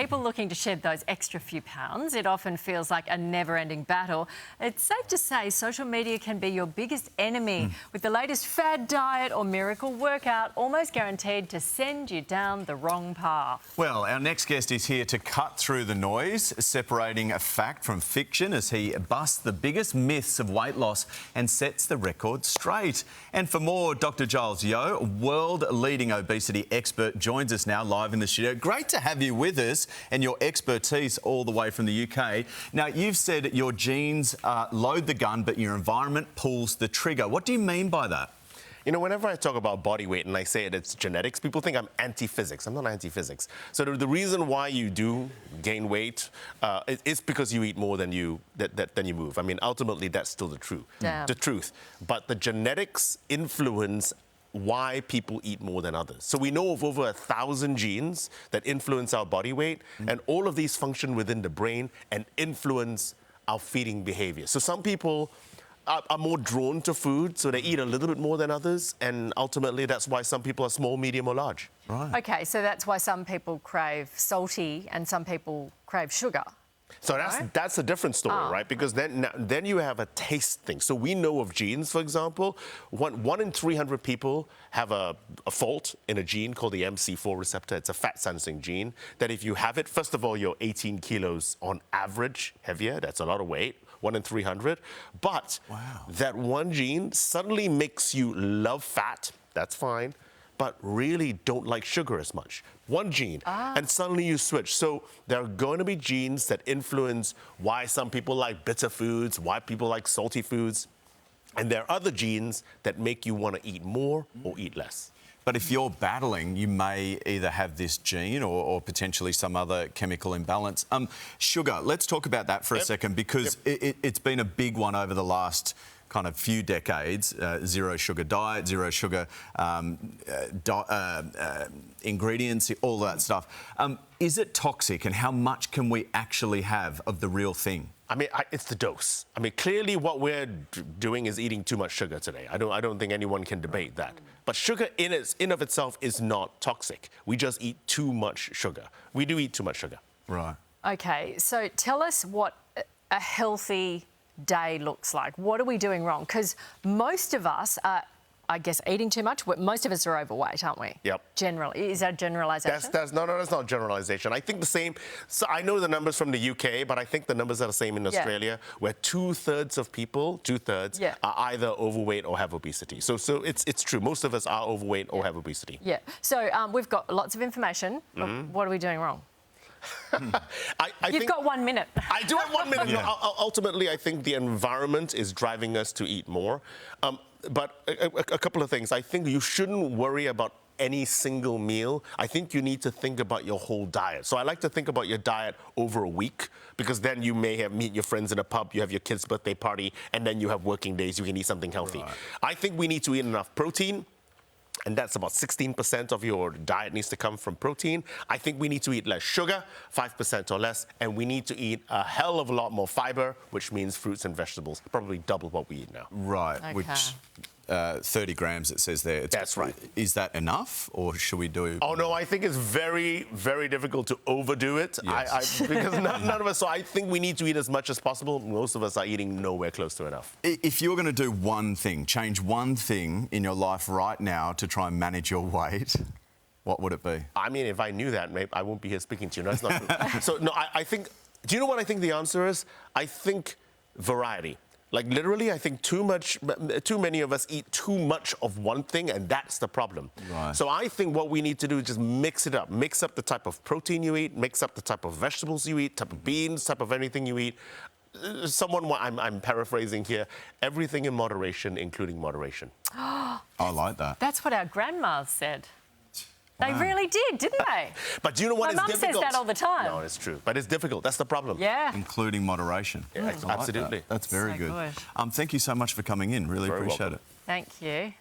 people looking to shed those extra few pounds, it often feels like a never-ending battle. It's safe to say social media can be your biggest enemy, with the latest fad diet or miracle workout almost guaranteed to send you down the wrong path. Well, our next guest is here to cut through the noise, separating a fact from fiction as he busts the biggest myths of weight loss and sets the record straight. And for more, Dr. Giles Yeo, a world-leading obesity expert, joins us now live in the studio. Great to have you with us and your expertise all the way from the UK. Now, you've said your genes load the gun, but your environment pulls the trigger. What do you mean by that? You know, whenever I talk about body weight and I say it's genetics, people think I'm anti-physics. I'm not anti-physics. So the reason why you do gain weight is because you eat more than you move. I mean, ultimately, that's still the truth. But the genetics influence why people eat more than others. So we know of over 1,000 genes that influence our body weight, and all of these function within the brain and influence our feeding behavior. So some people are more drawn to food, so they eat a little bit more than others, and ultimately that's why some people are small, medium or large. Right. OK, so that's why some people crave salty and some people crave sugar. So that's a different story, right? Because then you have a taste thing. So we know of genes, for example, one in 300 people have a fault in a gene called the MC4 receptor. It's a fat-sensing gene that if you have it, first of all, you're 18 kilos on average heavier. That's a lot of weight. 1 in 300. But that one gene suddenly makes you love fat. That's fine. But really don't like sugar as much. One gene, and suddenly you switch. So there are going to be genes that influence why some people like bitter foods, why people like salty foods. And there are other genes that make you want to eat more or eat less. But if you're battling, you may either have this gene or potentially some other chemical imbalance. Sugar, let's talk about that for a second, because it's been a big one over the last kind of few decades. Zero sugar diet, zero sugar ingredients, all that stuff. Is it toxic, and how much can we actually have of the real thing? I mean, it's the dose. I mean, clearly what we're doing is eating too much sugar today. I don't think anyone can debate that. But sugar in of itself is not toxic. We just eat too much sugar. We do eat too much sugar. Right. OK, so tell us what a healthy day looks like. What are we doing wrong? Because most of us are, I guess, eating too much. Most of us are overweight, aren't we? Yep. Generally. Is that a generalisation? That's not generalisation. I think the same. So I know the numbers from the UK, but I think the numbers are the same in Australia, where 2/3 of people, are either overweight or have obesity. So it's true. Most of us are overweight or have obesity. Yeah. So we've got lots of information. What are we doing wrong? You've got 1 minute. I do have 1 minute. Yeah. No, ultimately, I think the environment is driving us to eat more. But a couple of things. I think you shouldn't worry about any single meal. I think you need to think about your whole diet. So I like to think about your diet over a week, because then you may meet your friends in a pub, you have your kid's birthday party, and then you have working days, you can eat something healthy. Right. I think we need to eat enough protein. And that's about 16% of your diet needs to come from protein. I think we need to eat less sugar, 5% or less, and we need to eat a hell of a lot more fibre, which means fruits and vegetables, probably double what we eat now. Right, okay. Which 30 grams it says there. That's right. Is that enough, or should we do... Oh, no, I think it's very, very difficult to overdo it. Yes. Because none of us... So I think we need to eat as much as possible. Most of us are eating nowhere close to enough. If you're going to do one thing, change one thing in your life right now to try and manage your weight, what would it be? I mean, if I knew that, maybe I won't be here speaking to you. No, that's not true. So, no, I think... Do you know what I think the answer is? I think variety. Like, literally, I think too many of us eat too much of one thing, and that's the problem. Right. So I think what we need to do is just mix it up. Mix up the type of protein you eat, mix up the type of vegetables you eat, type of beans, type of anything you eat. I'm paraphrasing here, everything in moderation, including moderation. I like that. That's what our grandmas said. They really did, didn't they? But do you know what is difficult? My mum says that all the time. No, it's true. But it's difficult. That's the problem. Yeah. Including moderation. Yeah, absolutely. That's very good. Thank you so much for coming in. Really appreciate it. Thank you.